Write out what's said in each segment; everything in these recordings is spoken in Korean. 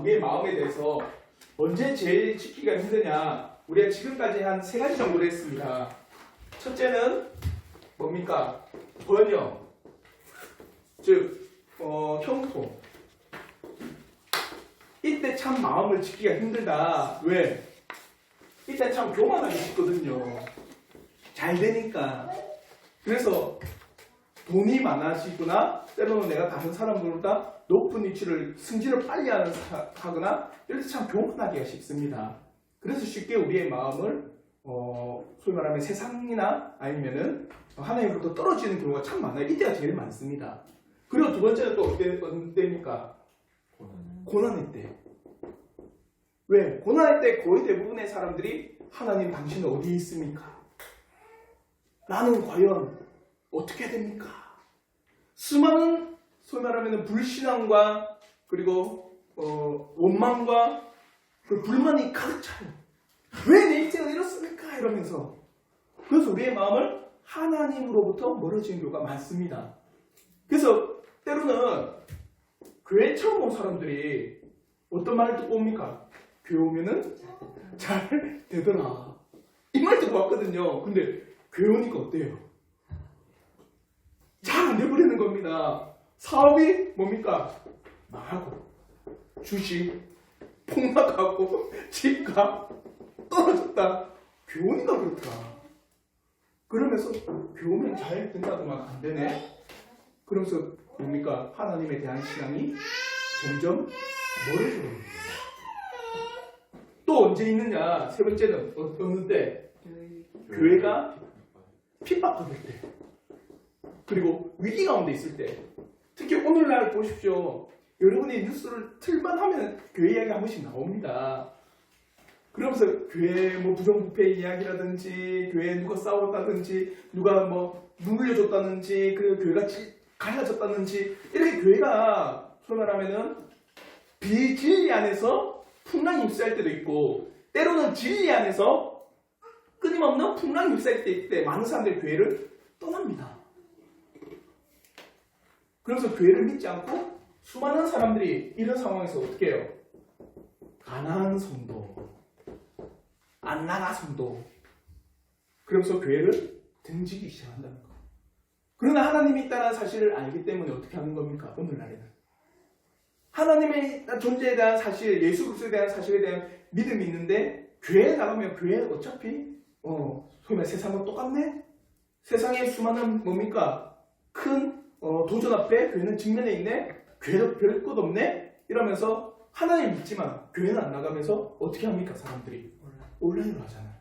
우리의 마음에 대해서 언제 제일 지키기가 힘드냐? 우리가 지금까지 한 3가지 정도를 했습니다. 첫째는 뭡니까? 번영, 즉 형통. 이때 참 마음을 지키기가 힘들다. 왜? 이때 참 교만하게 짓거든요. 잘 되니까. 그래서 돈이 많아지거나 때로는 내가 다른 사람들보다 높은 위치를 승진을 빨리 하거나 이럴 때 참 교만하기가 쉽습니다. 그래서 쉽게 우리의 마음을 소위 말하면 세상이나 아니면은 하나님으로부터 떨어지는 경우가 참 많아요. 이때가 제일 많습니다. 그리고 두 번째는 또 어떤 때입니까? 고난의 때. 왜? 고난의 때 거의 대부분의 사람들이 하나님 당신은 어디 있습니까? 나는 과연 어떻게 해야 됩니까? 수많은 소위 말하면 불신앙과 그리고 원망과 그 불만이 가득 차요. 왜 내 인생은 이렇습니까? 이러면서. 그래서 우리의 마음을 하나님으로부터 멀어지는 경우가 많습니다. 그래서 때로는 교회 처음 온 사람들이 어떤 말을 듣고 옵니까? 교회 오면은 잘 되더라. 이 말 듣고 왔거든요. 근데 교회 오니까 어때요? 잘 안 돼버리는 겁니다. 사업이 뭡니까? 망하고, 주식, 폭락하고, 집값 떨어졌다. 교회 오니까 그렇다. 그러면서 교회 오면 잘 된다더만 안 되네. 그러면서 뭡니까? 하나님에 대한 신앙이 점점 멀어져 버립니다. 또 언제 있느냐? 세 번째는 어느 때? 교회가 핍박받을 때. 그리고 위기 가운데 있을 때. 특히 오늘날 보십시오. 여러분이 뉴스를 틀만 하면 교회 이야기 한 번씩 나옵니다. 그러면서 교회 뭐 부정부패 이야기라든지 교회에 누가 싸웠다든지 누가 뭐 누물려줬다든지 그리고 교회가 갈라졌다든지 이렇게 교회가 소위 말하면은 비진리 안에서 풍랑이 휩싸일 때도 있고 때로는 진리 안에서 끊임없는 풍랑이 휩싸일 때 있을 때 많은 사람들이 교회를 떠납니다. 그래서 교회를 믿지 않고 수많은 사람들이 이런 상황에서 어떻게 해요? 가나안 성도, 안나가 성도, 그러면서 교회를 등지기 시작한다는 거. 그러나 하나님이 있다는 사실을 알기 때문에 어떻게 하는 겁니까? 오늘날에는 하나님의 존재에 대한 사실, 예수 그리스도에 대한 사실에 대한 믿음이 있는데 교회에 나가면 교회는 어차피 소위 말해 세상은 똑같네? 세상의 수많은 뭡니까? 큰 도전 앞에 교회는 직면해 있네? 교회도 별 것 없네? 이러면서 하나님 믿지만 교회는 안 나가면서 어떻게 합니까? 사람들이 온라인으로 하잖아요.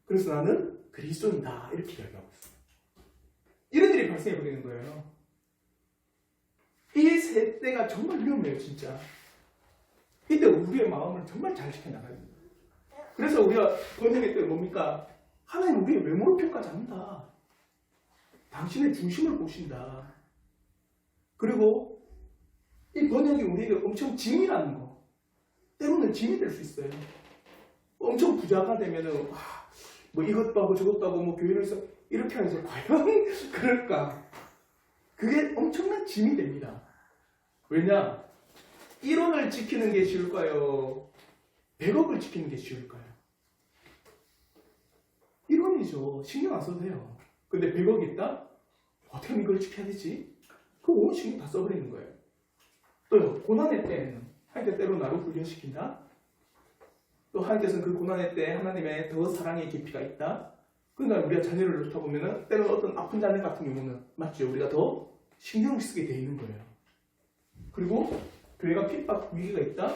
그래서 나는 그리스도인다 이렇게 이야기하고 있어요. 이런 일이 발생해 버리는 거예요. 이 세대가 정말 위험해요, 진짜. 이때 우리의 마음을 정말 잘 지켜나가야 됩니다. 그래서 우리가 번역의 때 뭡니까? 하나님 우리의 외모를 평가하지 않는다. 당신의 중심을 보신다. 그리고 이 번역이 우리에게 엄청 짐이라는 거. 때로는 짐이 될 수 있어요. 엄청 부자가 되면은 뭐 이것도 하고 저것도 하고 뭐 교회를 해서 이렇게 하면서 과연 그럴까? 그게 엄청난 짐이 됩니다. 왜냐? 1원을 지키는 게 쉬울까요? 100억을 지키는 게 쉬울까요? 1원이죠. 신경 안 써도 돼요. 근데 100억이 있다? 어떻게 하면 이걸 지켜야 되지? 그 온 신경 다 써버리는 거예요. 또 고난의 때에는 하나님께서 때로 나를 훈련시킨다. 또 하나님께서는 그 고난의 때 하나님의 더 사랑의 깊이가 있다. 그러니까 우리가 자녀를 놓다 보면은 때로는 어떤 아픈 자녀 같은 경우는 맞죠. 우리가 더 신경 쓰게 돼 있는 거예요. 그리고 교회가 핍박 위기가 있다.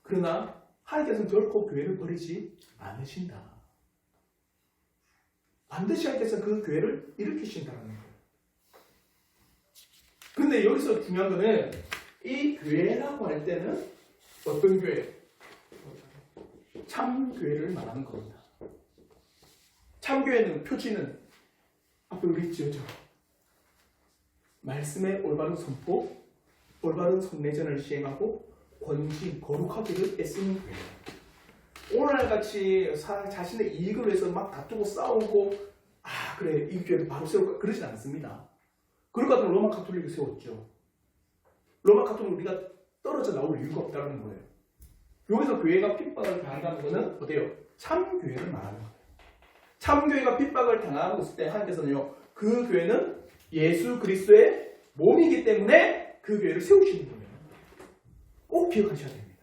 그러나 하나님께서는 결코 교회를 버리지 않으신다. 반드시 하나님께서는 그 교회를 일으키신다는 거예요. 근데 여기서 중요한 거는 이 교회라고 할 때는 어떤 교회? 참교회를 말하는 겁니다. 참교회는 표지는 앞에 우리 지어져. 말씀의 올바른 선포, 올바른 성례전을 시행하고 권신, 거룩하기를 애쓰는 교회. 오늘날같이 자신의 이익을 위해서 막 다투고 싸우고 그래 이 교회를 바로 세울까 그러진 않습니다. 그럴 것 같으면 로마 가톨릭을 세웠죠. 로마 가톨릭 우리가 떨어져 나올 이유가 없다는 거예요. 여기서 교회가 핍박을 당한다는 것은 어때요? 참교회를 말하는 거예요. 참교회가 핍박을 당하고 있을 때 하나님께서는요, 그 교회는 예수 그리스도의 몸이기 때문에 그 교회를 세우시는 거예요. 꼭 기억하셔야 됩니다.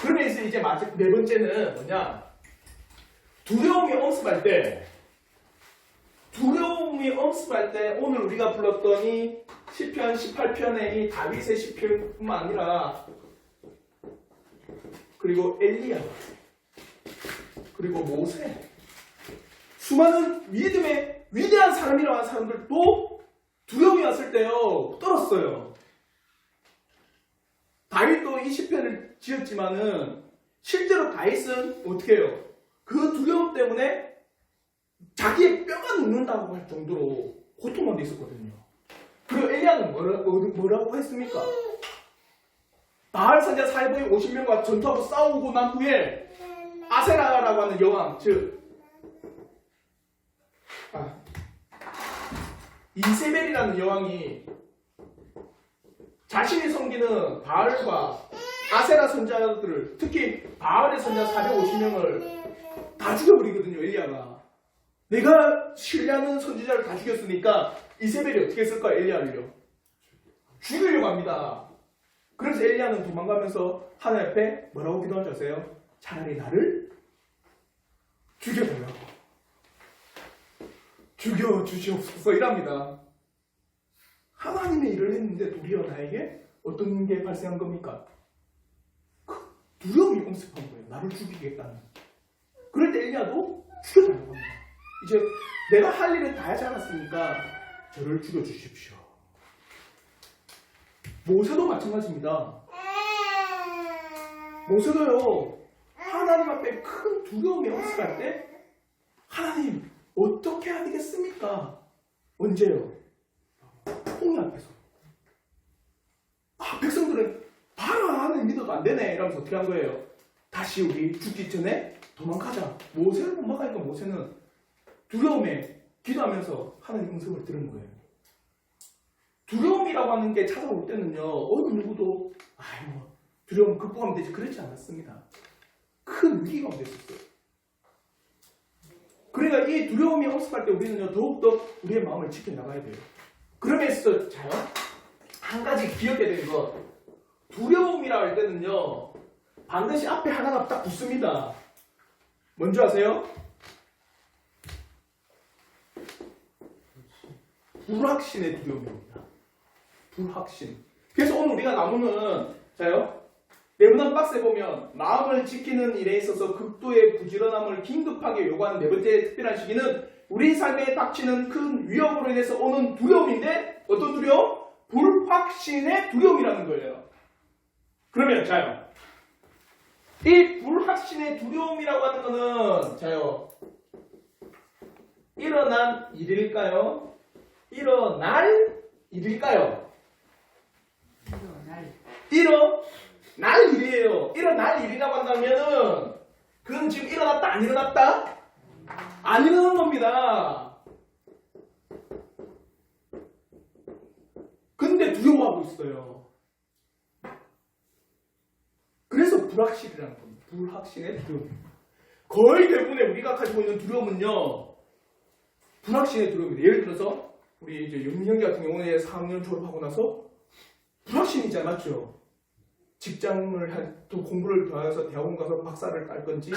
그러면서 이제 네 번째는 뭐냐? 두려움이 엄습할 때 오늘 우리가 불렀던 이 시편 18편의 이 다윗의 시편뿐만 아니라 그리고 엘리야 그리고 모세 수많은 믿음의 위대한 사람이라고 하는 사람들도 두려움이 왔을 때요 떨었어요. 다윗도 이 시편을 지었지만은 실제로 다윗은 어떻게 해요? 그 두려움 때문에 자기의 뼈가 눕는다고 할 정도로 고통 가운데 있었거든요. 그리고 엘리야는 뭐라고 했습니까? 바알 선지자 사이보이 50명과 전투하고 싸우고 난 후에 아세라라고 하는 여왕, 즉 이세벨이라는 여왕이 자신이 섬기는 바알과 아세라 선지자들을, 특히 바알의 선지자 450명을 다 죽여버리거든요. 엘리야가. 내가 신뢰하는 선지자를 다 죽였으니까 이세벨이 어떻게 했을까? 엘리야를요 죽이려고 합니다. 그래서 엘리야는 도망가면서 하나님 앞에 뭐라고 기도한 줄 아세요? 차라리 나를 죽여달라고. 죽여주시옵소서 이랍니다. 하나님의 일을 했는데 도리어 나에게 어떤 게 발생한 겁니까? 두려움이 엄습한 거예요. 나를 죽이겠다는. 그럴 때 엘리야도 죽여달라고 합니다. 이제 내가 할 일을 다 하지 않았으니까 저를 죽여주십시오. 모세도 마찬가지입니다. 모세도요, 하나님 앞에 큰 두려움이 엄습할 때 하나님 어떻게 해야 되겠습니까? 언제요? 홍해 앞에서. 백성들은 하나님 믿어도 안 되네 이러면서 어떻게 한 거예요? 다시 우리 죽기 전에 도망가자. 모세를 못 막으니까 모세는 두려움에 기도하면서 하나님 음성을 들은 거예요. 두려움이라고 하는 게 찾아올 때는요, 어느 누구도 두려움 극복하면 되지 그렇지 않았습니다. 큰 위기가 오게 됐었어요. 그러니까 이 두려움이 엄습할 때 우리는요, 더욱더 우리의 마음을 지켜나가야 돼요. 그러면서 자요, 한 가지 기억해야 되는 거, 두려움이라 할 때는요, 반드시 앞에 하나가 딱 붙습니다. 뭔지 아세요? 불확신의 두려움입니다. 불확신. 그래서 오늘 우리가 나누는, 자요, 내분한 박스에 보면 마음을 지키는 일에 있어서 극도의 부지런함을 긴급하게 요구하는 네 번째 특별한 시기는 우리 삶에 닥치는 큰 위협으로 인해서 오는 두려움인데, 어떤 두려움? 불확신의 두려움이라는 거예요. 그러면 자요, 이 불확신의 두려움이라고 하는 거는 자요, 일어난 일일까요? 일어날 일일까요? 일어날 일이에요. 일어날 일이라고 한다면은 그건 지금 일어났다 안 일어났다? 안 일어난 겁니다. 근데 두려워하고 있어요. 그래서 불확실이라는 겁니다. 불확신의 두려움입니다. 거의 대부분의 우리가 가지고 있는 두려움은요, 불확신의 두려움입니다. 예를 들어서 우리 이제 영민형제 같은 경우에 4학년 졸업하고 나서 불확신이잖아, 맞죠? 직장을 또 공부를 더 해서 대학원 가서 박사를 딸 건지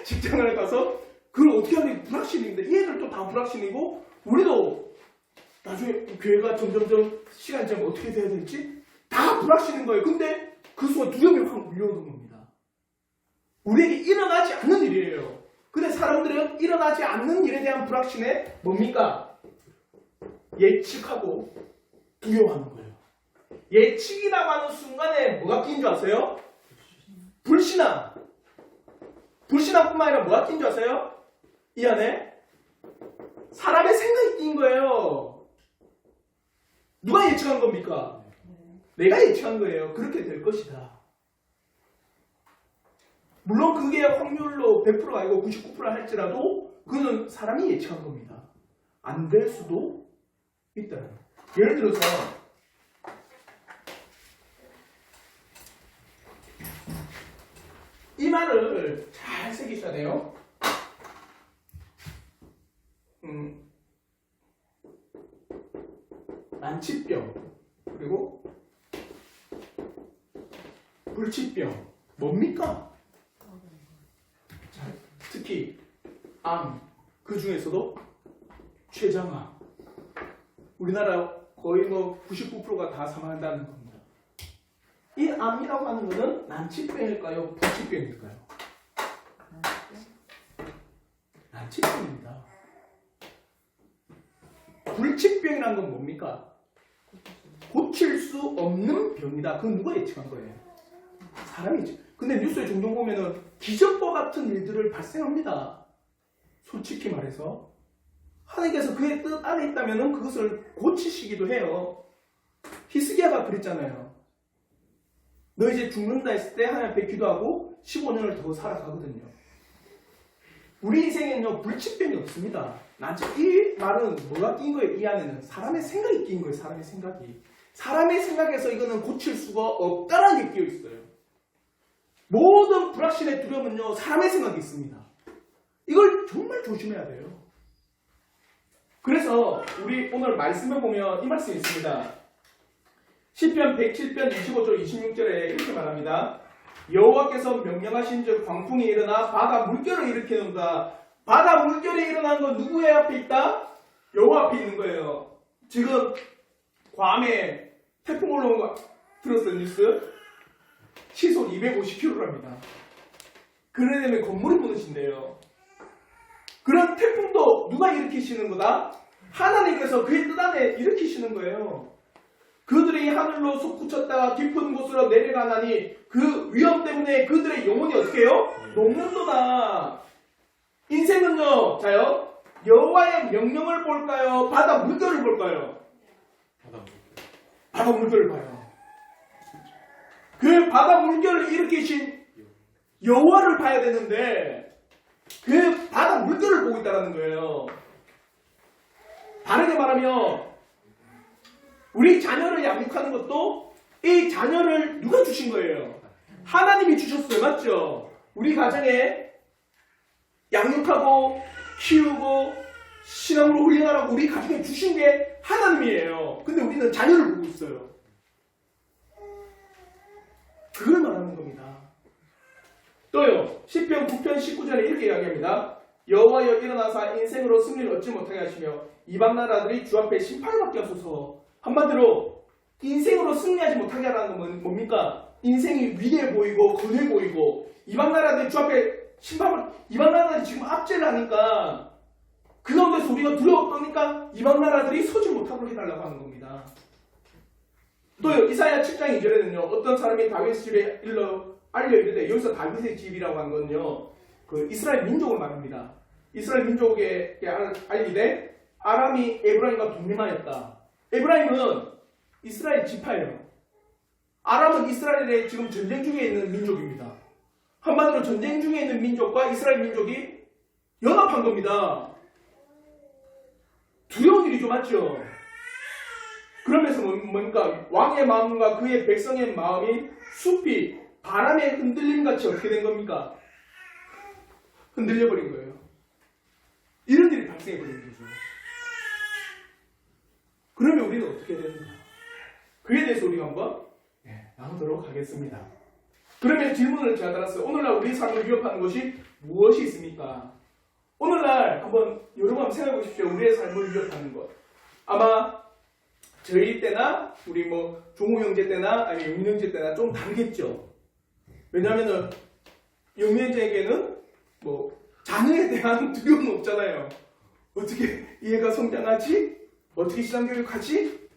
직장을 가서 그걸 어떻게 하는 게 불확신인데, 얘들도 다 불확신이고 우리도 나중에 교회가 점점점 시간이 지나면 어떻게 돼야 될지 다 불확신인 거예요. 근데 그 순간 두려움이 확 밀려오는 겁니다. 우리에게 일어나지 않는 일이에요. 근데 사람들은 일어나지 않는 일에 대한 불확신에 뭡니까? 예측하고 두려워하는 거예요. 예측이라고 하는 순간에 뭐가 끼인 줄 아세요? 불신앙. 불신앙뿐만 아니라 뭐가 끼인 줄 아세요? 이 안에 사람의 생각이 끼인 거예요. 누가 예측한 겁니까? 내가 예측한 거예요. 그렇게 될 것이다. 물론 그게 확률로 100%가 아니고 99% 할지라도 그는 사람이 예측한 겁니다. 안 될 수도 있다는 거예요. 예를 들어서 이 말을 잘 새기셔야 돼요. 난치병, 그리고 불치병, 뭡니까? 자, 특히 암, 그 중에서도 췌장암. 우리나라 거의 99%가 다 사망한다는 겁니다. 이 암이라고 하는 것은 난치병일까요? 불치병일까요? 난치병입니다. 불치병이라는 건 뭡니까? 고칠 수 없는 병이다. 그건 누가 예측한 거예요? 사람이지. 근데 뉴스에 종종 보면은 기적과 같은 일들을 발생합니다. 솔직히 말해서 하나님께서 그의 뜻 안에 있다면은 그것을 고치시기도 해요. 히스기야가 그랬잖아요. 너 이제 죽는다 했을 때 하나님 앞에 기도하고 15년을 더 살아가거든요. 우리 인생에는요, 불치병이 없습니다. 이 말은 뭐가 끼인 거예요? 이 안에는 사람의 생각이 끼인 거예요. 사람의 생각이. 사람의 생각에서 이거는 고칠 수가 없다라는 게 끼어 있어요. 모든 불확신의 두려움은요, 사람의 생각이 있습니다. 이걸 정말 조심해야 돼요. 그래서 우리 오늘 말씀을 보면 이 말씀이 있습니다. 시편 107편 25절 26절에 이렇게 말합니다. 여호와께서 명령하신 즉 광풍이 일어나 바다 물결을 일으키는다. 바다 물결이 일어나는 건 누구의 앞에 있다? 여호와 앞에 있는 거예요. 지금 괌에 태풍 올라온 거 들었어요, 뉴스? 시속 250km랍니다. 그래 때문에 건물이 무너진대요. 그런 태풍도 누가 일으키시는 거다? 하나님께서 그의 뜻 안에 일으키시는 거예요. 그들이 하늘로 솟구쳤다가 깊은 곳으로 내려가나니 그 위험 때문에 그들의 영혼이 어떻게 해요? 녹는도다. 인생은요, 자요, 여호와의 명령을 볼까요? 바다 물결을 볼까요? 바다 물결을 봐요. 그 바다 물결을 일으키신 여호와를 봐야 되는데 그 바다 물결을 보고 있다는 거예요. 다르게 말하면 우리 자녀를 양육하는 것도 이 자녀를 누가 주신 거예요? 하나님이 주셨어요. 맞죠? 우리 가정에 양육하고 키우고 신앙으로 훈련하라고 우리 가정에 주신 게 하나님이에요. 근데 우리는 자녀를 보고 있어요. 그걸 말하는 겁니다. 또요, 시편 9편 19절에 이렇게 이야기합니다. 여호와여 일어나사 인생으로 승리를 얻지 못하게 하시며 이방 나라들이 주 앞에 심판을 받게 하소서. 한마디로 인생으로 승리하지 못하게 하라는 건 뭡니까? 인생이 위대해 보이고 거대 보이고 이방 나라들이 주 앞에 심판을, 이방 나라들이 지금 압제를 하니까 그 가운데서 우리가 두려웠다니까 이방 나라들이 서지 못하게 해달라고 하는 겁니다. 또요, 이사야 7장 2절에는요, 어떤 사람이 다윗 집에 알려 이르되, 여기서 다윗의 집이라고 하는 건요, 그 이스라엘 민족을 말합니다. 이스라엘 민족에 알리되 아람이 에브라임과 동맹하였다. 에브라임은 이스라엘 지파예요. 아람은 이스라엘에 지금 전쟁 중에 있는 민족입니다. 한마디로 전쟁 중에 있는 민족과 이스라엘 민족이 연합한 겁니다. 두려운 일이죠, 맞죠? 그러면서 뭔가 왕의 마음과 그의 백성의 마음이 숲이 바람에 흔들림같이 어떻게 된 겁니까? 흔들려버린 거예요. 이런 일이 발생해버린 거죠. 그러면 우리는 어떻게 되는가? 그에 대해서 우리가 한번 나누도록 하겠습니다. 그러면 질문을 제가 달았어요. 오늘날 우리 삶을 위협하는 것이 무엇이 있습니까? 오늘날 한번 여러분 생각해 보십시오. 우리의 삶을 위협하는 것. 아마 저희 때나 우리 종우 형제 때나 아니면 영민 형제 때나 좀 다르겠죠. 왜냐하면은 영민 형제에게는 자녀에 대한 두려움은 없잖아요. 어떻게 얘가 성장하지? 어떻게 시장교육하지?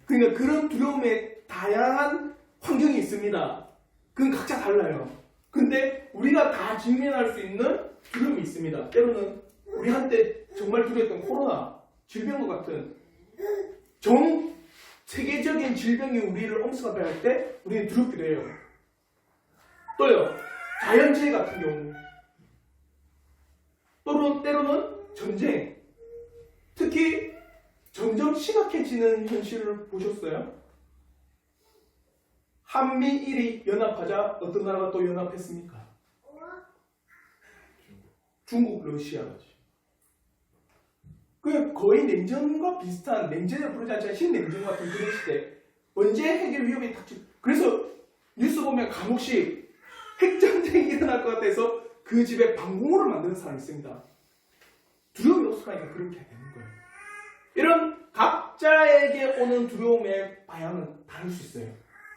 그러니까 그런 두려움에 다양한 환경이 있습니다. 그건 각자 달라요. 근데 우리가 다 직면할 수 있는 두려움이 있습니다. 때로는 우리 한때 정말 두려웠던 코로나, 질병과 같은 전 세계적인 질병이 우리를 엄습하게 할 때 우리는 두렵기도 해요. 또요, 자연재해 같은 경우, 때로는 전쟁, 특히 점점 심각해지는 현실을 보셨어요? 한미일이 연합하자 어떤 나라가 또 연합했습니까? 중국, 러시아지. 그 거의 냉전과 비슷한, 냉전을 부르지 않지만 신냉전 같은 그런 시대. 언제 핵의 위협이 닥치? 그래서 뉴스 보면 간혹씩 핵전쟁이 일어날 것 같아서 그 집에 방공호를 만드는 사람이 있습니다. 두려움이 없으니까 그렇게 되는 거예요. 이런 각자에게 오는 두려움의 방향은 다를 수 있어요.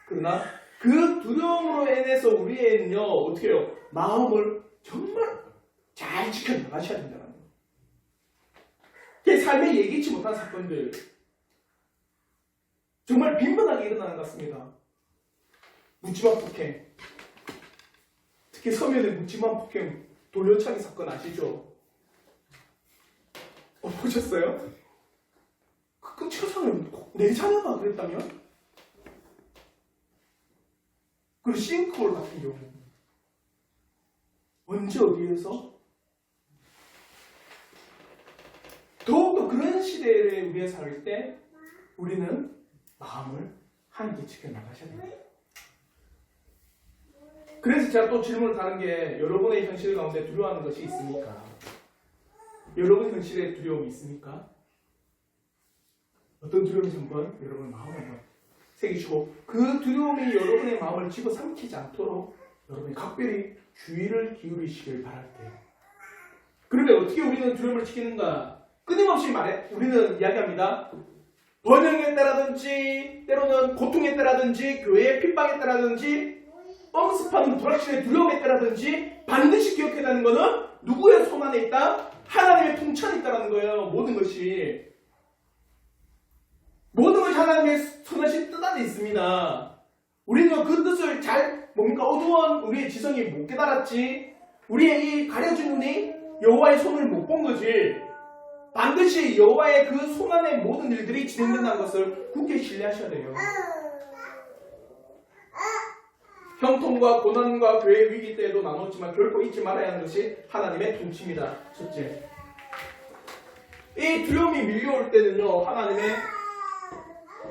그러나 그 두려움으로 인해서 우리는요, 어떻게 해요? 마음을 정말 잘 지켜나가셔야 된다는 거예요. 그 삶에 예기치 못한 사건들, 정말 빈번하게 일어나는 것 같습니다. 묻지마 폭행. 특히 서면의 묻지마 폭행 돌려차기 사건 아시죠? 보셨어요? 그 최선을 내 자녀가 그랬다면? 그리고 싱크홀 같은 경우 언제 어디에서? 더욱더 그런 시대에 우리가 살 때 우리는 마음을 한기 지켜나가셔야 됩니다. 그래서 제가 또 질문을 다른 게 여러분의 현실 가운데 두려워하는 것이 있습니까? 여러분 현실에 두려움이 있습니까? 어떤 두려움인지 한번 여러분 마음을 한번 새기시고 그 두려움이 여러분의 마음을 집어삼키지 않도록 여러분이 각별히 주의를 기울이시길 바랄게요. 그런데 어떻게 우리는 두려움을 지키는가? 끊임없이 우리는 이야기합니다. 번영에 따라든지 때로는 고통에 따라든지 교회의 핍박에 따라든지 엄습하는 불확실의 두려움에 따라든지 반드시 기억해야 하는 것은 누구의 손 안에 있다? 하나님의 통찰이 있다는 거예요. 모든 것이 하나님의 선하신 뜻 안에 있습니다. 우리는 그 뜻을 어두운 우리의 지성이 못 깨달았지. 우리의 이 가려진 눈이 여호와의 손을 못 본 거지. 반드시 여호와의 그 손 안에 모든 일들이 진행된다는 것을 굳게 신뢰하셔야 돼요. 형통과 고난과 교회의 위기 때에도 나눴지만 결코 잊지 말아야 하는 것이 하나님의 통치입니다. 첫째, 이 두려움이 밀려올 때는요, 하나님의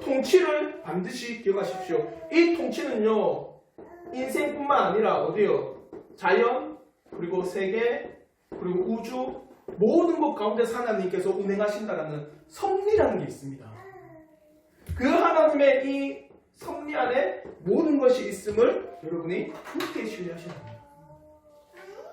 통치를 반드시 기억하십시오. 이 통치는요, 인생뿐만 아니라 어디요? 자연, 그리고 세계, 그리고 우주, 모든 것 가운데서 하나님께서 운행하신다는 섭리라는 게 있습니다. 그 하나님의 이 섭리 안에 모든 것이 있음을 여러분이 굳게 신뢰하셔야 합니다.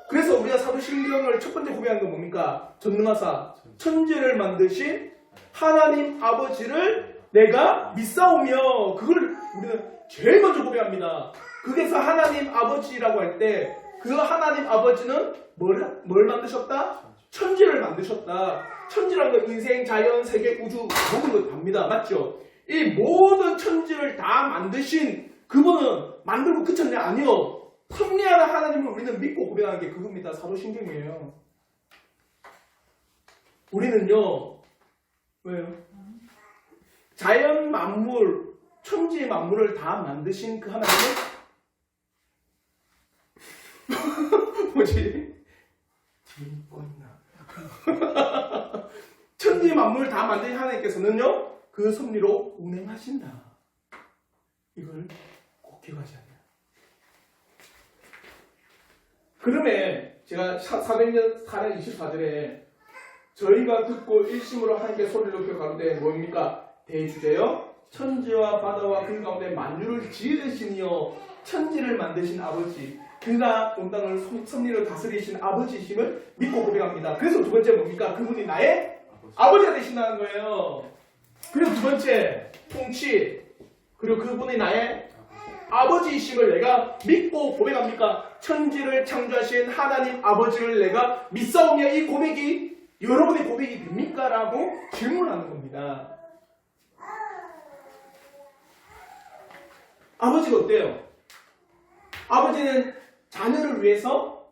그래서 우리가 사도신경을 첫 번째 고백한 건 뭡니까? 전능하사 천지를 만드신 하나님 아버지를 내가 믿사오며, 그걸 우리는 제일 먼저 고백합니다. 그래서 하나님 아버지라고 할 때 그 하나님 아버지는 뭘 만드셨다? 천지를 만드셨다. 천지라는 건 인생, 자연, 세계, 우주 모든 걸 답니다. 맞죠? 이 모든 천지를 다 만드신 그분은 만들고 그쳤냐? 아니요. 섭리하는 하나님을 우리는 믿고 고백하는 게 그겁니다. 사도신경이에요. 우리는요, 왜요? 자연 만물, 천지 만물을 다 만드신 그 하나님은 뭐지? 천지 만물을 다 만드신 하나님께서는요, 그 섭리로 운행하신다. 이걸 꼭 기억하셔야 돼요. 그러면 제가 사도행전 4장 24절에 저희가 듣고 일심으로 하나님께 소리를 높여 가로되 뭡니까? 대주제여 천지와 바다와 그 가운데 만유를 지으시니요 천지를 만드신 아버지, 그가 온 땅을 섭리로 다스리신 아버지심을 믿고 고백합니다. 그래서 두 번째 뭡니까? 그분이 나의 아버지가 되신다는 거예요. 그리고 두 번째 통치, 그리고 그분이 나의 아버지이심을 내가 믿고 고백합니까? 천지를 창조하신 하나님 아버지를 내가 믿사오며, 이 고백이 여러분의 고백이 됩니까? 라고 질문하는 겁니다. 아버지가 어때요? 아버지는 자녀를 위해서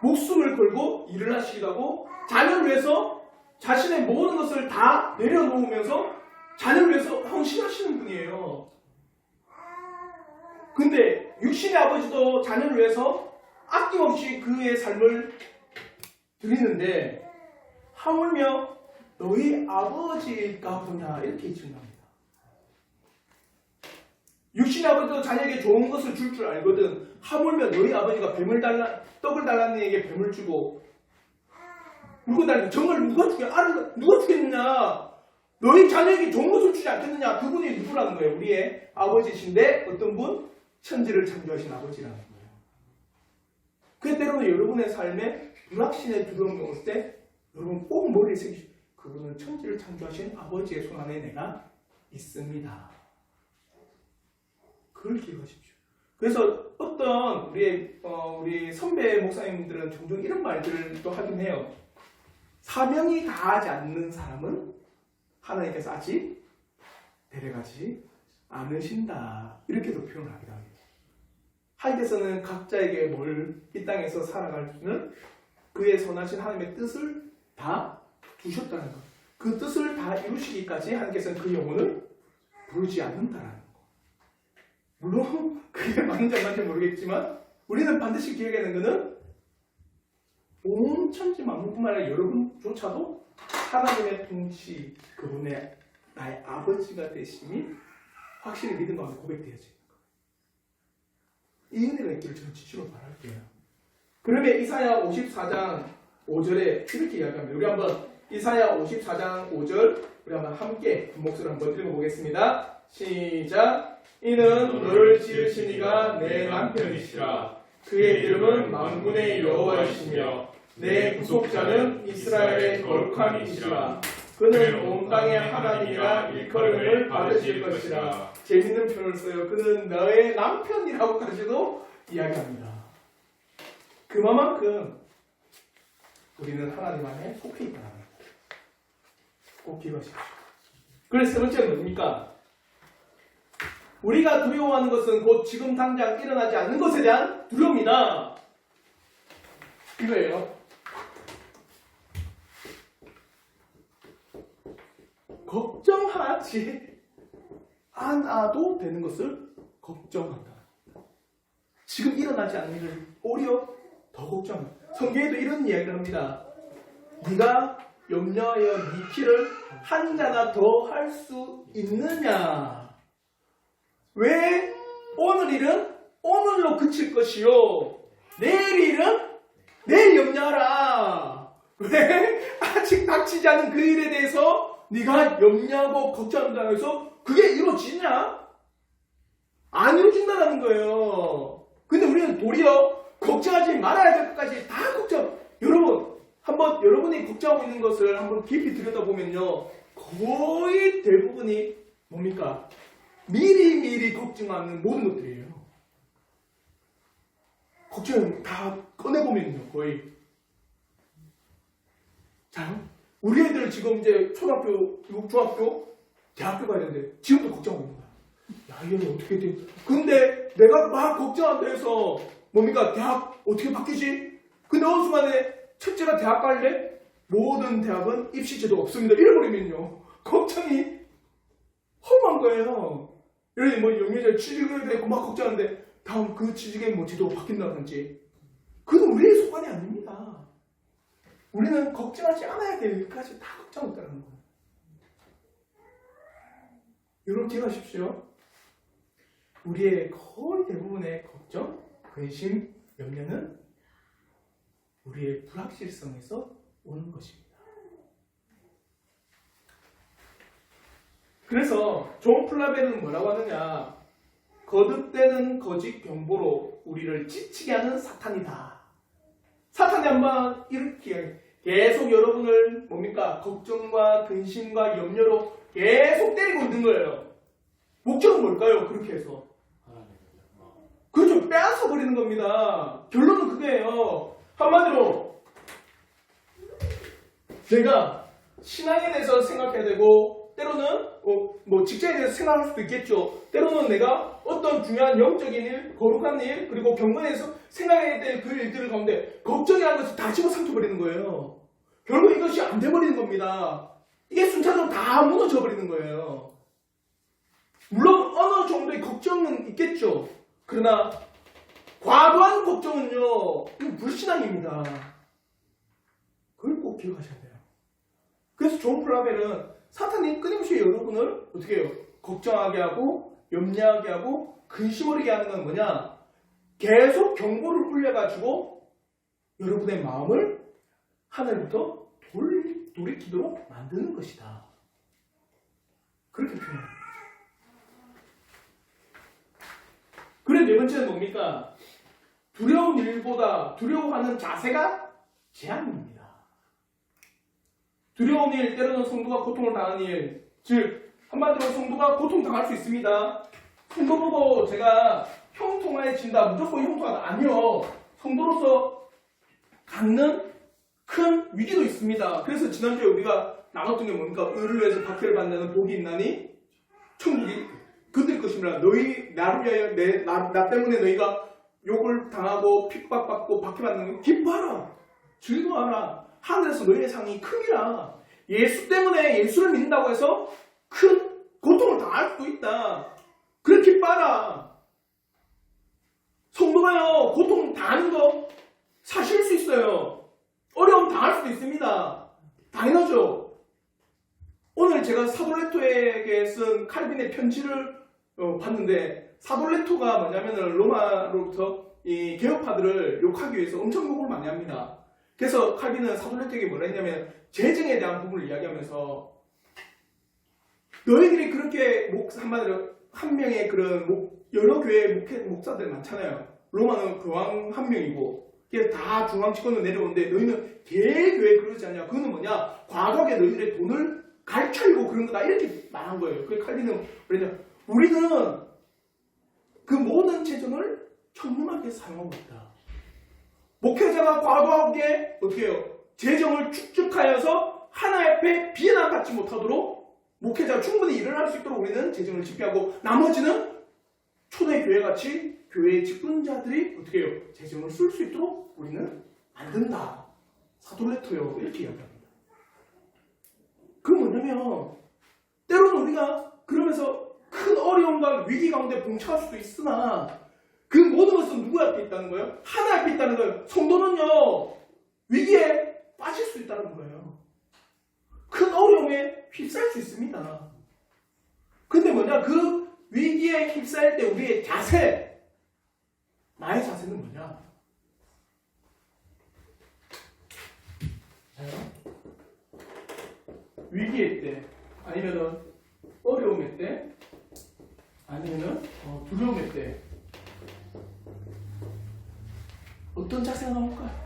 목숨을 걸고 일을 하시기도 하고, 자녀를 위해서 자신의 모든 것을 다 내려놓으면서 자녀를 위해서 헌신하시는 분이에요. 근데 육신의 아버지도 자녀를 위해서 아낌없이 그의 삶을 드리는데 하물며 너희 아버지일까 보냐, 이렇게 질문합니다. 육신의 아버지도 자녀에게 좋은 것을 줄 줄 알거든. 하물며 너희 아버지가 떡을 달라는 이에게 뱀을 주고 물고 다니는 정말 누가 주겠느냐? 너희 자녀에게 좋은 것을 주지 않겠느냐? 그분이 누구라는 거예요? 우리의 아버지신데 어떤 분? 천지를 창조하신 아버지라는 거예요. 그 때로는 여러분의 삶에 불확신에 두려움이 올 때 여러분 꼭 머리에 새기시오. 그분은 천지를 창조하신 아버지의 손 안에 내가 있습니다. 그걸 기억하십시오. 그래서 어떤 우리 선배 목사님들은 종종 이런 말들을 또 하긴 해요. 사명이 다하지 않는 사람은 하나님께서 아직 데려가지 않으신다. 이렇게도 표현을 하기도 합니다. 하나님께서는 각자에게 이 땅에서 살아갈 수는 그의 선하신 하나님의 뜻을 다 주셨다는 것. 그 뜻을 다 이루시기까지 하나님께서는 그 영혼을 부르지 않는다라는 것. 물론 그게 맞는지 안 맞는지 모르겠지만 우리는 반드시 기억해야 되는 것은 온 천지 만물뿐만 아니라 여러분조차도 하나님의 통치, 그분의 나의 아버지가 되심이 확실히 믿음 가운데 고백되어지는 거예요. 이 은혜가 있기를 저는 진심으로 바랄게요. 그러면 이사야 54장 5절에 이렇게 이야기합니다. 우리 한번 이사야 54장 5절 우리 한번 함께 그 목소리를 한번 읽어보겠습니다. 시작. 이는 너를 지으신 이가 내 남편이시라. 그의 이름은 만군의 여호와이시며 내 구속자는 이스라엘의 거룩한 이시라. 그는 온 땅의 하나님이라 일컬음을 받으실 것이라. 재밌는 표현을 써요. 그는 너의 남편이라고까지도 이야기합니다. 그만큼 우리는 하나님 안에 속해 있다는 겁니다. 꼭 기억하십시오. 그래서 세 번째는 뭡니까? 우리가 두려워하는 것은 곧 지금 당장 일어나지 않는 것에 대한 두려움이다. 이거예요. 걱정하지 않아도 되는 것을 걱정한다. 지금 일어나지 않는 일을 오히려 더 걱정한다. 성경에도 이런 이야기를 합니다. 네가 염려하여 네 피를 한 자나 더 할 수 있느냐? 왜 오늘 일은 오늘로 그칠 것이요 내일 일은 내일 염려하라. 왜 아직 닥치지 않은 그 일에 대해서 네가 염려하고 걱정한다고 해서 그게 이루어지냐? 안 이루어진다는 거예요. 근데 우리는 도리어 걱정하지 말아야 될 것까지 다 걱정. 여러분 한번 여러분이 걱정하고 있는 것을 한번 깊이 들여다보면요, 거의 대부분이 뭡니까? 미리미리 걱정하는 모든 것들이에요. 걱정 다 꺼내보면요, 거의. 자, 우리 애들 지금 이제 초등학교, 중학교, 대학교 가야 되는데 지금도 걱정하고 있는 거야. 야, 얘는 어떻게 돼? 근데 내가 막 걱정한다 해서 뭡니까? 대학 어떻게 바뀌지? 근데 어느 순간에 첫째가 대학 갈래? 모든 대학은 입시 제도가 없습니다. 이래버리면요, 걱정이 험한 거예요. 예를 들면 영예자 취직을 되고 막 걱정하는데 다음 그 취직에 뭐 제도가 바뀐다든지, 그건 우리의 소관이 아닙니다. 우리는 걱정하지 않아야 될 일까지 다 걱정하고 있다는 거예요. 여러분 기억하십시오. 우리의 거의 대부분의 걱정, 근심, 염려는 우리의 불확실성에서 오는 것입니다. 그래서 존 플라벨은 뭐라고 하느냐? 거듭되는 거짓 경보로 우리를 지치게 하는 사탄이다. 사탄이 한번 이렇게 계속 여러분을 뭡니까? 걱정과 근심과 염려로 계속 때리고 있는 거예요. 목적은 뭘까요? 그렇게 해서. 그렇죠. 빼앗아 버리는 겁니다. 결론은 그거예요. 한마디로 내가 신앙에 대해서 생각해야 되고, 때로는 뭐 직장에 대해서 생각할 수도 있겠죠. 때로는 내가 어떤 중요한 영적인 일, 거룩한 일, 그리고 경건에서 생각해야 될 그 일들을 가운데 걱정이라는 것을 다 집어삼켜버리는 거예요. 결국 이것이 안 돼버리는 겁니다. 이게 순차적으로 다 무너져버리는 거예요. 물론 어느 정도의 걱정은 있겠죠. 그러나 과도한 걱정은요, 이건 불신앙입니다. 그걸 꼭 기억하셔야 돼요. 그래서 존 플라벨은 사탄이 끊임없이 여러분을 어떻게 해요? 걱정하게 하고 염려하게 하고 근심 어리게 하는 건 뭐냐? 계속 경고를 울려가지고 여러분의 마음을 하늘부터 돌이키도록 만드는 것이다. 그렇게 표현합니다. 그래, 네 번째는 뭡니까? 두려운 일보다 두려워하는 자세가 재앙입니다. 두려운 일, 때로는 성도가 고통을 당하는 일, 즉 한마디로 성도가 고통당할 수 있습니다. 성도 보고 제가 형통해진다, 무조건 형통하다, 아니요. 성도로서 갖는 큰 위기도 있습니다. 그래서 지난주에 우리가 나눴던 게 뭡니까? 의를 위해서 박해를 받는 복이 있나니 천국이 그들 것이라. 너희 나를 위하여 나 때문에 너희가 욕을 당하고 핍박받고 박해받는 거 기뻐하라, 즐거워하라. 하늘에서 너희의 상이 크니라. 예수 때문에 예수를 믿는다고 해서 큰 고통을 당할 수도 있다. 그래 기뻐하라. 성도가요 고통 당하는 거 사실 수 있어요. 어려움 당할 수도 있습니다. 당연하죠. 오늘 제가 사도레토에게 쓴 칼빈의 편지를 봤는데, 사도레토가 뭐냐면은 로마로부터 이 개혁파들을 욕하기 위해서 엄청 욕을 많이 합니다. 그래서 칼빈은 사도레토에게 뭐라 했냐면 재정에 대한 부분을 이야기하면서 너희들이 그렇게 한마디로 한 명의 그런 여러 교회 목사들 많잖아요. 로마는 교황 한 명이고 다 중앙 집권으로 내려오는데 너희는 개교회 그러지 않냐. 그거는 뭐냐, 과도하게 너희들의 돈을 갈차리고 그런 거다, 이렇게 말한 거예요. 그 칼빈은 그랬냐, 우리는 그 모든 재정을 청렴하게 사용하고 있다. 목회자가 과도하게 어떻게 해요? 재정을 축적하여서 하나의 앞에 비난 받지 못하도록 목회자가 충분히 일을 할 수 있도록 우리는 재정을 집계하고, 나머지는 초대교회같이 교회의 직분자들이 어떻게 해요? 재정을 쓸 수 있도록 우리는 만든다. 사도레토요, 이렇게 이야기합니다. 그건 뭐냐면 때로는 우리가 그러면서 큰 어려움과 위기 가운데 봉착할 수도 있으나 그 모든 것은 누구 앞에 있다는 거예요? 하나 앞에 있다는 거예요. 성도는요 위기에 빠질 수 있다는 거예요. 큰 어려움에 휩싸일 수 있습니다. 근데 뭐냐, 그 위기에 휩싸일 때 우리의 자세, 나의 자세는 뭐냐? 위기의 때, 아니면은 어려움의 때, 아니면은 두려움의 때 어떤 자세가 나올까요?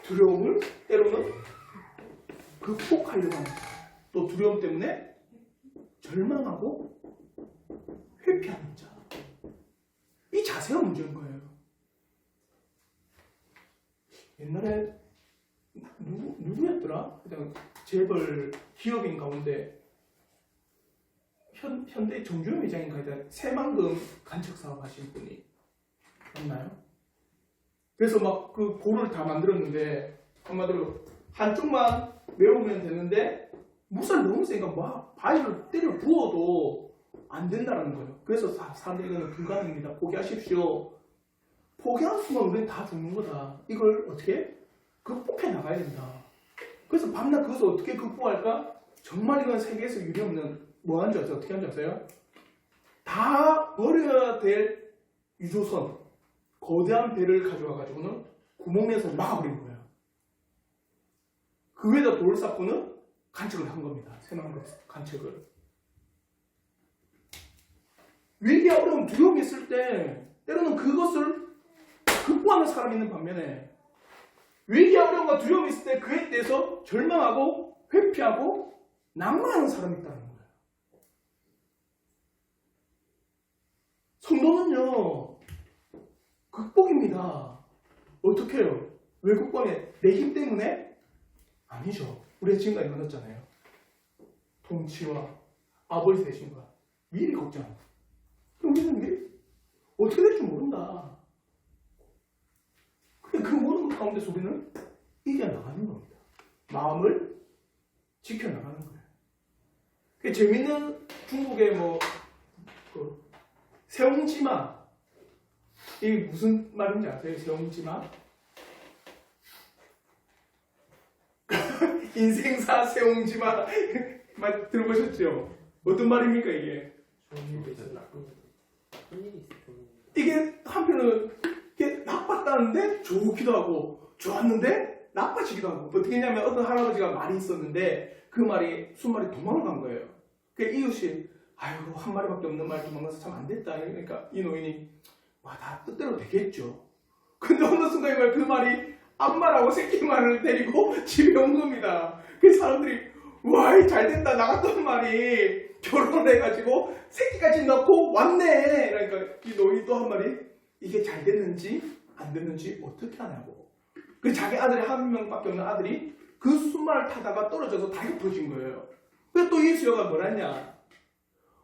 두려움을 때로는 극복하려고 합니다. 또 두려움 때문에 절망하고 회피하는 자. 이 자세가 문제인 거예요. 옛날에 누구였더라? 그냥 재벌 기업인 가운데 현대 정주영 회장인가 하여튼 새만금 간척 사업 하신 분이 맞나요? 그래서 막 그 볼을 다 만들었는데 한마디로 한쪽만 메우면 되는데 무살 너무 세니까 막 바위를 때려 부어도 안 된다는 거예요. 그래서 사람들이 이거는 불가능입니다. 포기하십시오. 포기하는 순간 우리는 다 죽는 거다. 이걸 어떻게 극복해 나가야 된다. 그래서 밤낮 그것을 어떻게 극복할까? 정말 이건 세계에서 유례없는 뭐 하는 줄 아세요? 어떻게 하는 줄 아세요? 다 버려야 될 유조선, 거대한 배를 가져와가지고는 구멍에서 막아버린 거예요. 그 위에다 돌을 쌓고는 간척을 한 겁니다. 새만금 간척을. 위기에 어려움, 두려움이 있을 때 때로는 그것을 극복하는 사람이 있는 반면에 위기에 어려움과 두려움이 있을 때 그에 대해서 절망하고 회피하고 낭만하는 사람이 있다는 거예요. 성도는요 극복입니다. 어떻게 해요? 왜 극복해? 내 힘 때문에? 아니죠. 우리가 지금까지 나눴잖아요. 통치와 아버지 되신과 미리 걱정한다. 그럼 우리는 미리 어떻게 될지 모른다. 근데 그 모든 것 가운데서 우리는 이겨나가는 겁니다. 마음을 지켜나가는 거예요. 재밌는 중국의 세옹지마, 이게 무슨 말인지 아세요? 세옹지마? 인생사 세옹지마 말 들어보셨죠? 어떤 말입니까 이게? 좋은 일도 있어, 나쁜 일도 있어. 나쁜 일이 있어, 좋은 일이. 이게 한편은 이게 나빴다는데 좋기도 하고 좋았는데 나빠지기도 하고 어떻게 했냐면 어떤 할아버지가 말이 있었는데 그 말이 순말이 도망을 간 거예요. 그 이웃이 아이고 한 마리밖에 없는 말 도망가서 참 안 됐다. 그러니까 이 노인이 와 다 뜻대로 되겠죠. 근데 어느 순간에 그 말이 암말하고 새끼말을 데리고 집에 온 겁니다. 그 사람들이 와 잘 됐다 나갔던 말이 결혼을 해가지고 새끼까지 넣고 왔네. 그러니까 이 노인이 또 한 말이 이게 잘 됐는지 안 됐는지 어떻게 하냐고. 그 자기 아들이 한 명밖에 없는 아들이 그 순말을 타다가 떨어져서 다리가 부러진 거예요. 그래서 또 예수여가 뭐라 했냐.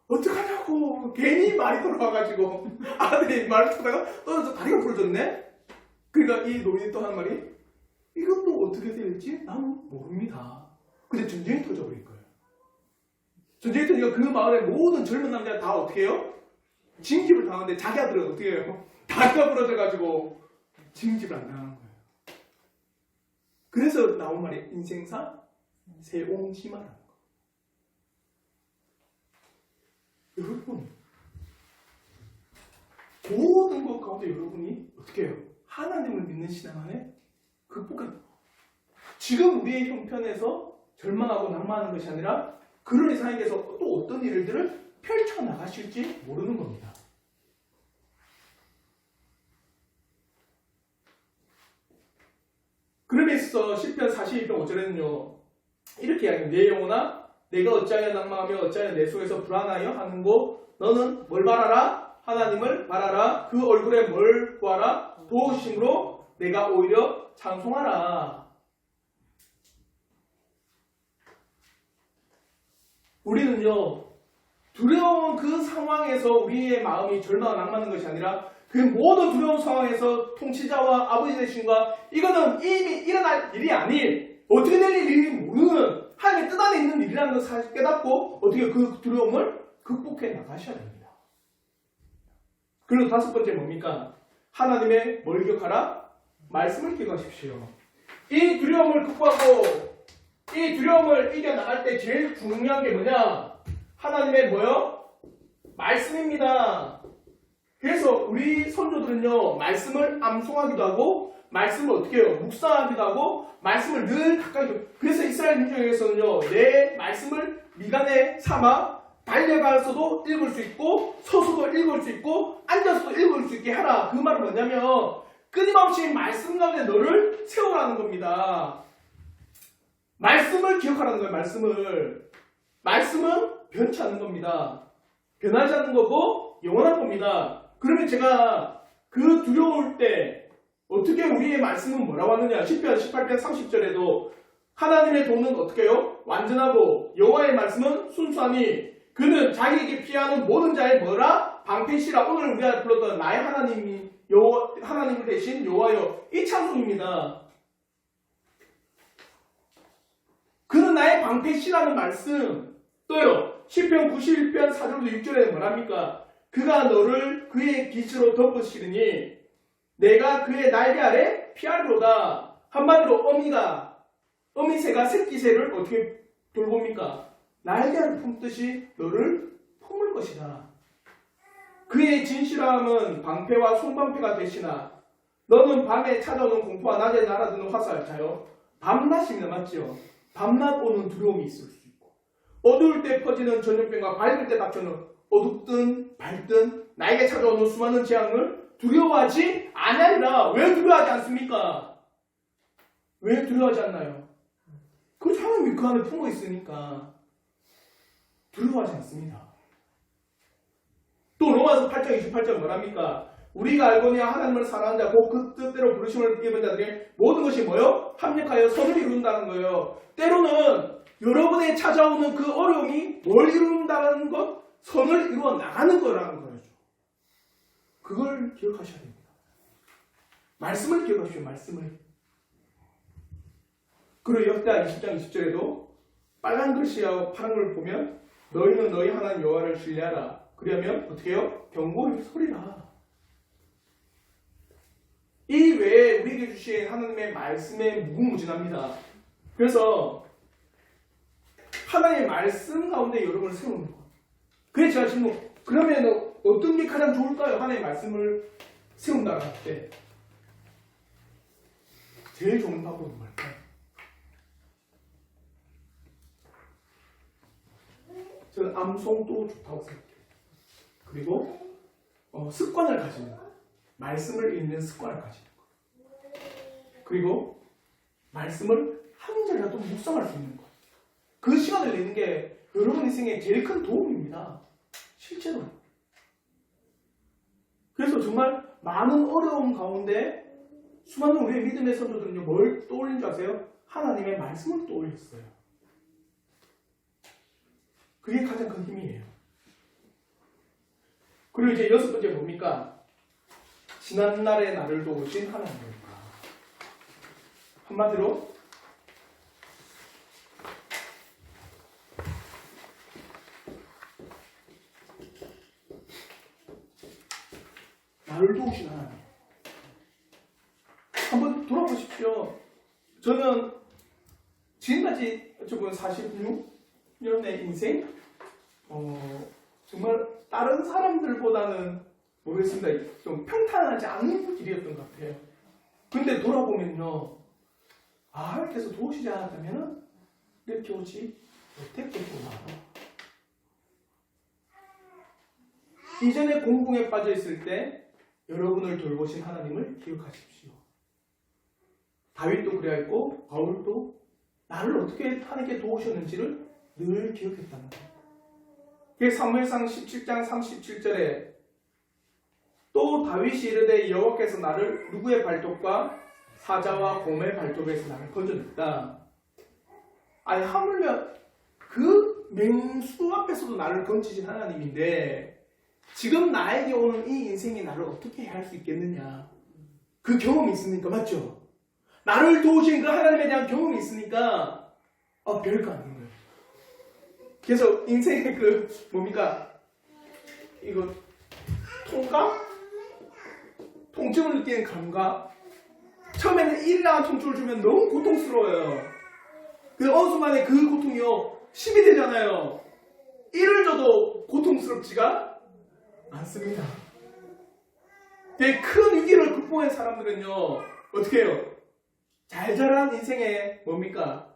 어떡하냐고. 괜히 말이 돌아와가지고 아들이 말을 타다가 떨어져서 다리가 부러졌네. 그러니까 이 노인이 또 한 말이 이것도 어떻게 될지 나는 모릅니다. 근데 전쟁이 터져버린 거예요. 전쟁이 터지니까 그 마을의 모든 젊은 남자가 다 어떻게 해요? 징집을 당하는데 자기 아들은 어떻게 해요? 다리가 부러져가지고 징집을 안 당하는 거예요. 그래서 나온 말이 인생사 세옹지마라는 거. 여러분 모든 것 가운데 여러분이 어떻게 해요? 하나님을 믿는 신앙 안에 극복해. 지금 우리의 형편에서 절망하고 낭만하는 것이 아니라 그런 이상에게서 또 어떤 일들을 펼쳐나가실지 모르는 겁니다. 그러면 있어 시편 42편 5절에는요 이렇게 이야기합니다. 내 영혼아 내가 어찌하여 낭망하며 어찌하여 내 속에서 불안하여 하는고 너는 뭘 바라라? 하나님을 바라라. 그 얼굴에 뭘 구하라? 도우심으로 내가 오히려 찬송하라. 우리는요 두려운 그 상황에서 우리의 마음이 절망을 낭만하는 것이 아니라 그 모든 두려운 상황에서 통치자와 아버지 되신과 이거는 이미 일어날 일이 아닌 어떻게 될 일인지 모르는 하나님의 뜻 안에 있는 일이라는 것을 사실 깨닫고 어떻게 그 두려움을 극복해 나가셔야 됩니다. 그리고 다섯 번째 뭡니까? 하나님의 뭘 기억하라? 말씀을 기억하십시오. 이 두려움을 극복하고 이 두려움을 이겨나갈 때 제일 중요한 게 뭐냐? 하나님의 뭐요? 말씀입니다. 그래서 우리 선조들은요 말씀을 암송하기도 하고 말씀을 어떻게 해요? 묵상하기도 하고 말씀을 늘 가까이 둬요. 그래서 이스라엘 민족에서는요 내 말씀을 미간에 삼아 달려가서도 읽을 수 있고 서서도 읽을 수 있고 앉아서도 읽을 수 있게 하라. 그 말은 뭐냐면 끊임없이 말씀 가운데 너를 세우라는 겁니다. 말씀을 기억하라는 거예요. 말씀은 변치 않는 겁니다. 변하지 않는 거고 영원한 겁니다. 그러면 제가 그 두려울 때 어떻게 우리의 말씀은 뭐라고 하느냐. 시편 18편 30절에도 하나님의 도는 어떻게 해요? 완전하고 여호와의 말씀은 순수하니 그는 자기에게 피하는 모든 자의 뭐라? 방패시라. 오늘 우리가 불렀던 나의 하나님이 하나님을 대신 여호와여 이 찬송입니다. 그는 나의 방패시라는 말씀. 또요 시편 91편 4절부터 6절에 뭐랍니까? 그가 너를 그의 깃으로 덮으시리니 내가 그의 날개 아래 피하리로다. 한마디로 어미새가 새끼새를 어떻게 돌봅니까? 날개를 품듯이 너를 품을 것이다. 그의 진실함은 방패와 손방패가 되시나 너는 밤에 찾아오는 공포와 낮에 날아드는 화살자요. 밤낮입니다. 맞죠? 밤낮 오는 두려움이 있을 수 있고 어두울 때 퍼지는 전염병과 밝을 때 닥쳐오는 어둡든 밝든 나에게 찾아오는 수많은 재앙을 두려워하지 않으리라. 왜 두려워하지 않습니까? 왜 두려워하지 않나요? 그 하나님이 그 안에 품어 있으니까 두려워하지 않습니다. 또 로마서 8장 28절 뭐랍니까? 우리가 알거니와 하나님을 사랑하는 자 곧 그 뜻대로 부르심을 입은 자들에게 모든 것이 뭐요? 합력하여 선을 이룬다는 거예요. 때로는 여러분에 찾아오는 그 어려움이 뭘 이룬다는 것? 선을 이루어 나가는 거라는 거죠. 그걸 기억하셔야 됩니다. 말씀을 기억하십시오. 말씀을. 그리고 역대하 20장 20절에도 빨간 글씨하고 파란 걸 보면 너희는 너희 하나님 여호와를 신뢰하라. 그러면 어떻게 해요? 경고를 소리라. 이 외에 우리에게 주신 하나님의 말씀에 무궁무진합니다. 그래서 하나님의 말씀 가운데 여러분을 세우는 것. 그래서 제가 지금 그러면 어떤 게 가장 좋을까요? 하나님의 말씀을 세운다고 할 때 제일 좋은 방법은 뭘까요? 저는 암송도 좋다고 생각해요. 그리고 습관을 가지는 거. 말씀을 읽는 습관을 가지는 거. 그리고 말씀을 한 절이라도 묵상할 수 있는 거. 그 시간을 내는 게 여러분 인생에 제일 큰 도움입니다. 실제로. 그래서 정말 많은 어려움 가운데 수많은 우리의 믿음의 선조들은요, 뭘 떠올린 줄 아세요? 하나님의 말씀을 떠올렸어요. 그게 가장 큰 힘이에요. 그리고 이제 여섯 번째 뭡니까? 지난날의 나를 도우신 하나님입니다. 한마디로 나를 도우신 하나님. 한번 돌아보십시오. 저는 지금까지 조금 46년의 인생 정말 다른 사람들보다는 모르겠습니다. 좀 평탄하지 않은 길이었던 것 같아요. 근데 돌아보면요, 이렇게 해서 도우시지 않았다면 이렇게 오지 못했겠구나. 이전에 공공에 빠져 있을 때 여러분을 돌보신 하나님을 기억하십시오. 다윗도 그래야했고 바울도 나를 어떻게 하나님께 도우셨는지를 늘 기억했다는 거예요. 그래서 사무엘상 17장 37절에 또 다윗이 이르되 여호와께서 나를 누구의 발톱과 사자와 곰의 발톱에서 나를 건져냈다. 아니 하물며 그 맹수 앞에서도 나를 건지신 하나님인데 지금 나에게 오는 이 인생이 나를 어떻게 할 수 있겠느냐. 그 경험이 있으니까 맞죠? 나를 도우신 그 하나님에 대한 경험이 있으니까 별거 아닌 거예요. 그래서 인생의 그 뭡니까? 이거 통감? 통증을 느끼는 감각? 처음에는 1이라는 통증을 주면 너무 고통스러워요. 그 어느 순간에 그 고통이요 10이 되잖아요. 1을 줘도 고통스럽지가 않습니다. 큰 위기를 극복한 사람들은요 어떻게 해요? 잘 자란 인생에 뭡니까?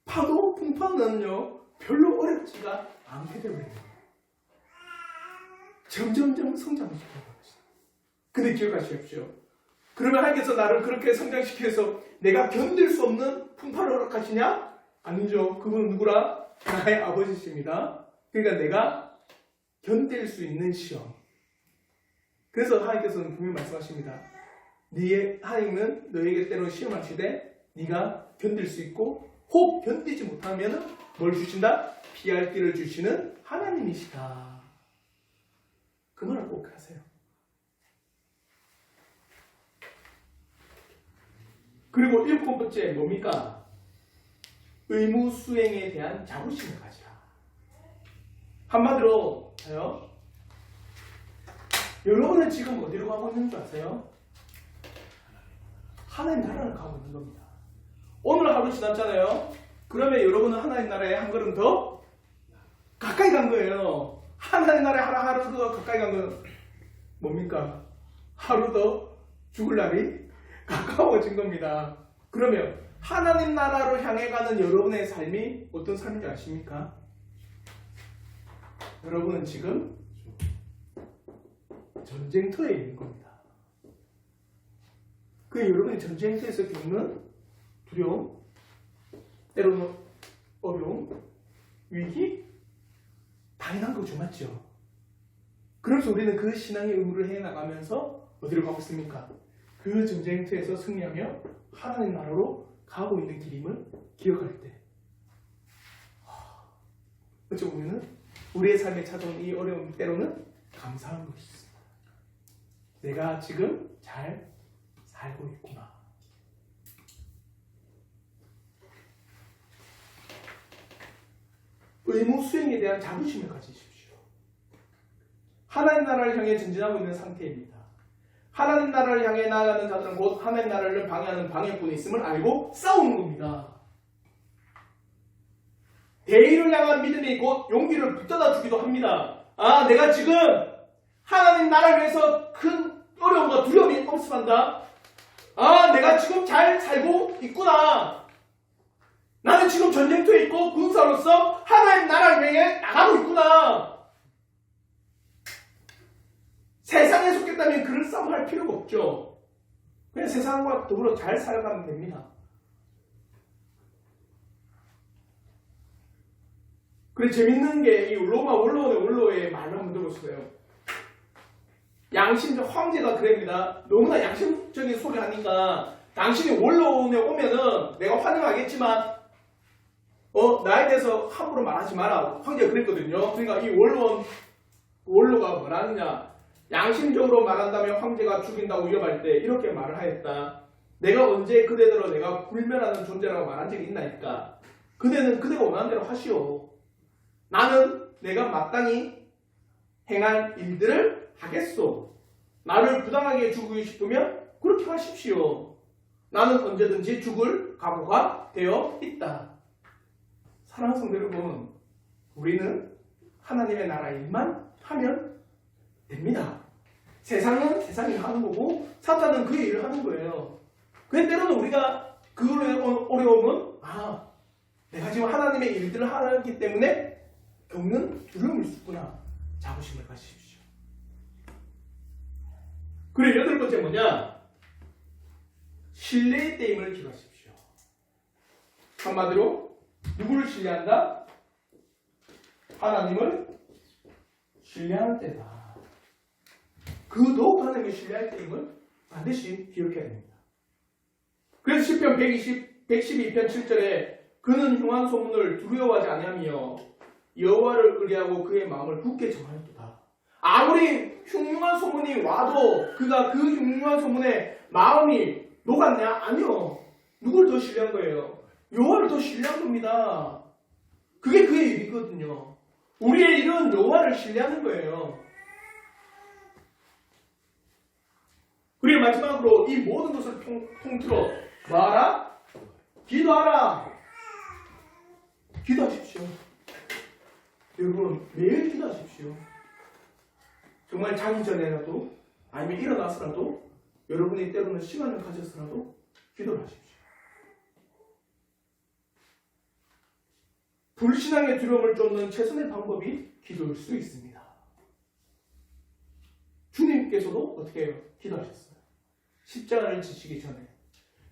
파도 풍파는요 별로 어렵지가 않게 되어요. 점점점 성장을 시켜가는 것이다. 근데 기억하십시오. 그러면 하나님께서 나를 그렇게 성장시켜서 내가 견딜 수 없는 풍파를 허락하시냐? 아니죠. 그분은 누구라? 나의 아버지십니다. 그러니까 내가 견딜 수 있는 시험. 그래서 하나님께서는 분명히 말씀하십니다. 하나님은 너에게 때로 시험하시되 네가 견딜 수 있고 혹 견디지 못하면 뭘 주신다? 피할 길을 주시는 하나님이시다. 그 말을 꼭 하세요. 그리고 7번째 뭡니까? 의무 수행에 대한 자부심을 가지라. 한마디로 여러분은 지금 어디로 가고 있는 줄 아세요? 하나님 나라를 가고 있는 겁니다. 오늘 하루 지났잖아요. 그러면 여러분은 하나님 나라에 한 걸음 더 가까이 간 거예요. 하나님 나라에 하루 더 가까이 간 건 뭡니까? 하루 더 죽을 날이 가까워진 겁니다. 그러면 하나님 나라로 향해 가는 여러분의 삶이 어떤 삶인지 아십니까? 여러분은 지금 전쟁터에 있는 겁니다. 그 여러분이 전쟁터에서 겪는 두려움, 때로는 어려움, 위기, 당연한 거죠, 맞죠? 그래서 우리는 그 신앙의 의무를 해나가면서 어디로 가고 있습니까? 그 전쟁터에서 승리하며 하나님 나라로 가고 있는 길임을 기억할 때, 어찌 보면은 우리의 삶에 찾아온 이 어려움 때로는 감사한 것이 있습니다. 내가 지금 잘 살고 있구나. 의무 수행에 대한 자부심을 가지십시오. 하나님 나라를 향해 전진하고 있는 상태입니다. 하나님 나라를 향해 나아가는 자들은 곧 하나님 나라를 방해하는 방해꾼이 있음을 알고 싸우는 겁니다. 대의를 향한 믿음이 곧 용기를 붙들어 주기도 합니다. 아, 내가 지금 하나님 나라를 위해서 큰 어려움과 두려움이 없음한다. 아, 내가 지금 잘 살고 있구나. 나는 지금 전쟁터에 있고 군사로서 하나님 나라를 위해 나가고 있구나. 세상에 속했다면 그런 싸움 할 필요가 없죠. 그냥 세상과 더불어 잘 살아가면 됩니다. 그래, 재밌는 게 이 로마 원로원의 원로의 말을 한번 들어보세요. 양심적 황제가 그럽니다. 너무나 양심적인 소리 하니까 당신이 원로원에 오면은 내가 환영하겠지만 나에 대해서 함부로 말하지 마라. 황제가 그랬거든요. 그러니까 이 원로가 뭐라 하느냐. 양심적으로 말한다면 황제가 죽인다고 위협할 때 이렇게 말을 하였다. 내가 언제 그대들로 내가 불멸하는 존재라고 말한 적이 있나니까. 그대는 그대가 원하는 대로 하시오. 나는 내가 마땅히 행할 일들을 하겠소. 나를 부당하게 죽이고 싶으면 그렇게 하십시오. 나는 언제든지 죽을 각오가 되어 있다. 사랑하는 성도 여러분, 우리는 하나님의 나라 일만 하면 됩니다. 세상은 세상이 하는 거고 사탄은 그의 일을 하는 거예요. 근데 때로는 우리가 그 어려움은 내가 지금 하나님의 일들을 하기 때문에 겪는 두려움일 수 있구나. 자부심을 가지십시오. 그리고 여덟 번째 뭐냐? 신뢰의 때임을 기억하십시오. 한마디로 누구를 신뢰한다? 하나님을 신뢰하는 때다. 그 더욱 하나님을 신뢰할 때임을 반드시 기억해야 됩니다. 그래서 시편 112편 7절에 그는 흉한 소문을 두려워하지 아니하며 여호와를 의뢰하고 그의 마음을 굳게 정하였도다. 아무리 흉흉한 소문이 와도 그가 그 흉흉한 소문에 마음이 녹았냐? 아니요. 누굴 더 신뢰한 거예요? 여호와를 더 신뢰한 겁니다. 그게 그의 일이거든요. 우리의 일은 여호와를 신뢰하는 거예요. 그리고 마지막으로 이 모든 것을 통틀어 뭐하라? 기도하라. 기도하십시오. 여러분 매일 기도하십시오. 정말 자기 전에라도 아니면 일어나서라도 여러분이 때로는 시간을 가져서라도 기도를 하십시오. 불신앙의 두려움을 쫓는 최선의 방법이 기도일 수 있습니다. 주님께서도 어떻게 해요? 기도하셨어요. 십자가를 지시기 전에.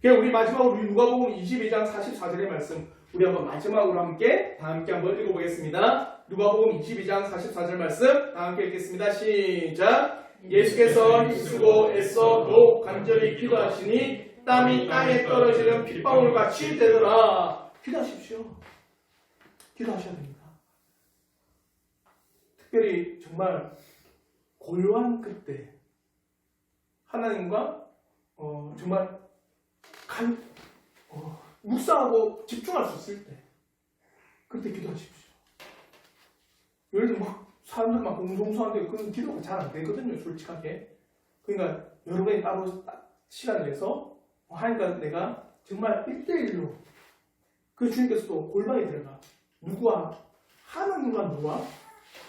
그러니까 우리 마지막으로 누가복음 22장 44절의 말씀 우리 한번 마지막으로 다 함께 한번 읽어보겠습니다. 누가복음 22장 44절 말씀 다 함께 읽겠습니다. 시작. 예수께서 힘쓰고 애써 더욱 간절히 기도하시니 땀이 땅에 떨어지는 빗방울같이 되더라. 기도하십시오. 기도하셔야 됩니다. 특별히 정말 고요한 그때 하나님과 정말 묵상하고 집중할 수 있을 때 그때 기도하십시오. 예를 들면 사람들 막 공동수하는데 그런 기도가 잘 안 되거든요. 솔직하게. 그러니까 여러분이 따로 시간을 내서 하니까 내가 정말 1대1로 그 주님께서도 골방에 들어가 하나님과 너와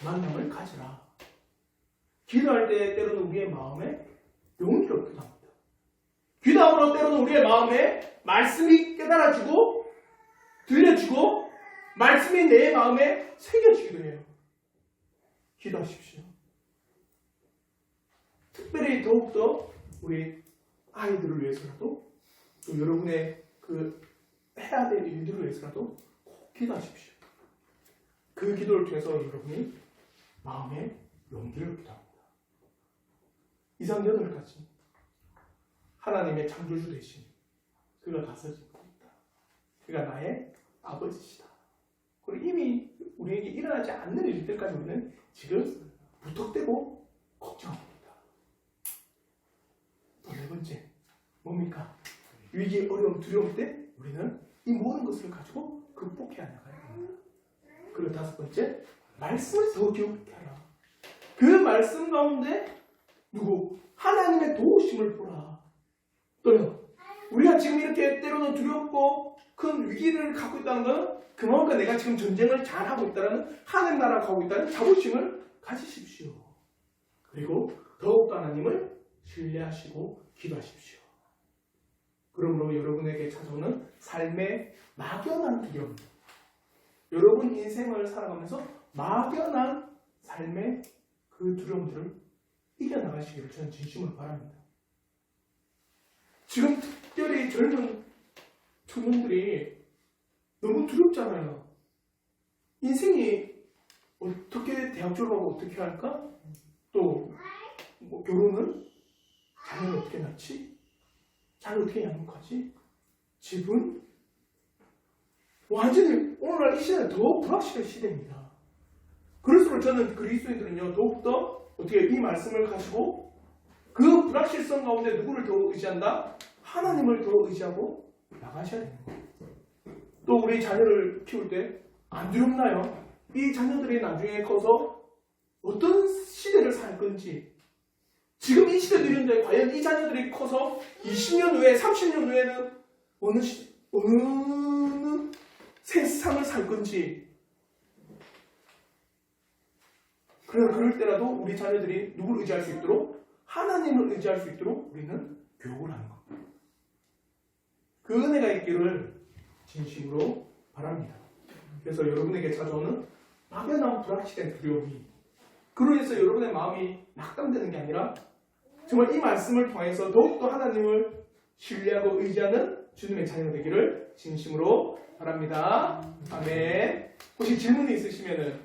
만남을 가지라. 기도할 때 때로는 우리의 마음에 용기를 얻기도 합니다. 기도함으로 때로는 우리의 마음에 말씀이 깨달아지고 들려지고 말씀이 내 마음에 새겨지기도 해요. 기도하십시오. 특별히 더욱더 우리 아이들을 위해서라도 또 여러분의 해야 될 일들을 위해서라도 꼭 기도하십시오. 그 기도를 통해서 여러분이 마음에 용기를 얻기도 합니다. 이상 8가지 하나님의 창조주 되신 그가 다스리고 있다. 그가 나의 아버지시다. 그리고 이미 우리에게 일어나지 않는 일들까지 우리는 지금 무턱대고 걱정합니다. 또 4번째 뭡니까? 위기, 어려움, 두려움 때 우리는 이 모든 것을 가지고 극복해 나가야 합니다. 그리고 5번째 말씀을 더 기억해 하라. 그 말씀 가운데 하나님의 도우심을 보라. 또는 우리가 지금 이렇게 때로는 두렵고 큰 위기를 갖고 있다는 건 그만큼 내가 지금 전쟁을 잘하고 있다는 하나님 나라 가고 있다는 자부심을 가지십시오. 그리고 더욱더 하나님을 신뢰하시고 기도하십시오. 그러므로 여러분에게 찾아오는 삶의 막연한 두려움, 여러분 인생을 살아가면서 막연한 삶의 그 두려움들을 이겨나가시기를 저는 진심으로 바랍니다. 지금 특별히 젊은 청년들이 너무 두렵잖아요. 인생이 어떻게 대학 졸업하고 어떻게 할까? 또 뭐 결혼을? 자녀를 어떻게 낳지? 자녀를 어떻게 양육하지? 집은? 완전히 오늘날 이 시대는 더 불확실한 시대입니다. 그럴수록 저는 그리스도인들은요 더욱더 어떻게 이 말씀을 가지고 그 불확실성 가운데 누구를 더 의지한다? 하나님을 더 의지하고 나가셔야 되는 거예요. 또 우리 자녀를 키울 때 안 두렵나요? 이 자녀들이 나중에 커서 어떤 시대를 살 건지, 지금 이 시대도 이런데 과연 이 자녀들이 커서 20년 후에 30년 후에는 어느 세상을 살 건지, 그럴 때라도 우리 자녀들이 누구를 의지할 수 있도록, 하나님을 의지할 수 있도록 우리는 교육을 하는 겁니다. 그 은혜가 있기를 진심으로 바랍니다. 그래서 여러분에게 찾아오는 막연한 불확실한 두려움이, 그로 인해서 여러분의 마음이 낙담되는 게 아니라 정말 이 말씀을 통해서 더욱더 하나님을 신뢰하고 의지하는 주님의 자녀 되기를 진심으로 바랍니다. 아멘. 혹시 질문이 있으시면은